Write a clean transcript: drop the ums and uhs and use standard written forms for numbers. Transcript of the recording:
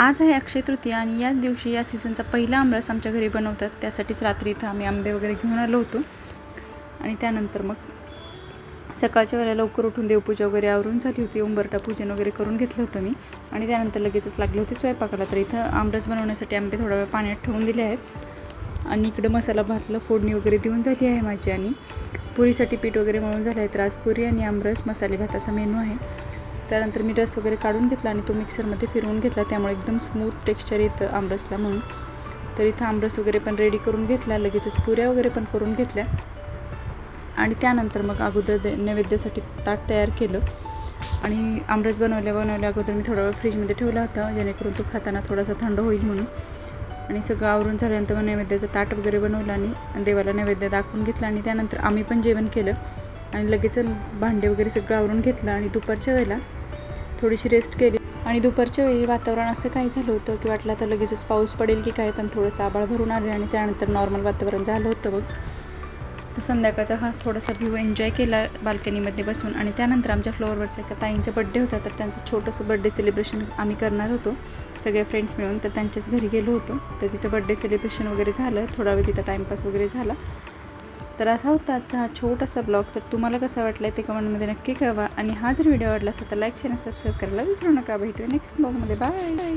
आज आहे अक्षय तृतीया आणि याच दिवशी या सीझनचा पहिला आमरस आमच्या घरी बनवतात. त्यासाठीच रात्री इथं आम्ही आंबे वगैरे घेऊन आलो होतो आणि त्यानंतर मग सकाळच्या वेळेला लवकर उठून देवपूजा वगैरे आवरून झाली होती. उंबरठा पूजन वगैरे करून घेतलं होतं मी आणि त्यानंतर लगेचच लागले होते स्वयंपाकाला. तर इथं आमरस बनवण्यासाठी आंबे थोडा वेळ पाण्यात ठेवून दिले आहेत आणि इकडं मसाला भातला फोडणी वगैरे देऊन झाली आहे माझी. आणि पुरीसाठी पीठ वगैरे मळून झालं आहे. तर आज पुरी आणि आमरस मसाले भात असा मेनू आहे. त्यानंतर मी रस वगैरे काढून घेतला आणि तो मिक्सरमध्ये फिरवून घेतला, त्यामुळे एकदम स्मूथ टेक्स्चर येतं आमरसला म्हणून. तर इथं आमरस वगैरे पण रेडी करून घेतला, लगेचच पुऱ्या वगैरे पण करून घेतल्या आणि त्यानंतर मग अगोदर नैवेद्यासाठी ताट तयार केलं आणि आमरस बनवल्या अगोदर मी थोडा वेळ फ्रीजमध्ये ठेवला होता, जेणेकरून तो खाताना थोडासा थंड होईल म्हणून. आणि सगळं आवरून झाल्यानंतर मग नैवेद्याचं ताट वगैरे बनवलं आणि देवाला नैवेद्य दाखवून घेतला आणि त्यानंतर आम्ही पण जेवण केलं आणि लगेच भांडे वगैरे सगळं आवरून घेतलं आणि दुपारच्या वेळेला थोडीशी रेस्ट केली. आणि दुपारच्या वेळी वातावरण असं काही झालं होतं की वाटलं आता लगेचच पाऊस पडेल की काय, पण थोडंसं आभाळ भरून आले आणि त्यानंतर नॉर्मल वातावरण झालं होतं बघ. तर संध्याकाळचा हा थोडासा व्ह्यू एन्जॉय केला बाल्कनीमध्ये बसून. आणि त्यानंतर आमच्या फ्लोअरवरच्या एका ताईंचा बड्डे होता, तर त्यांचं छोटंसं बड्डे सेलिब्रेशन आम्ही करणार होतो सगळे फ्रेंड्स मिळून. तर त्यांच्याच घरी गेलो होतो, तर तिथं बड्डे सेलिब्रेशन वगैरे झालं, थोडा वेळ तिथं टाईमपास वगैरे झाला. तर असा होता आजचा हा छोटासा ब्लॉग. तर तुम्हाला कसा वाटला ते कमेंटमध्ये नक्की कळवा आणि हा जर व्हिडिओ आवडला असेल तर लाईक शेअर आणि सबस्क्राईब करायला विसरू नका. भेटूया नेक्स्ट ब्लॉगमध्ये. बाय.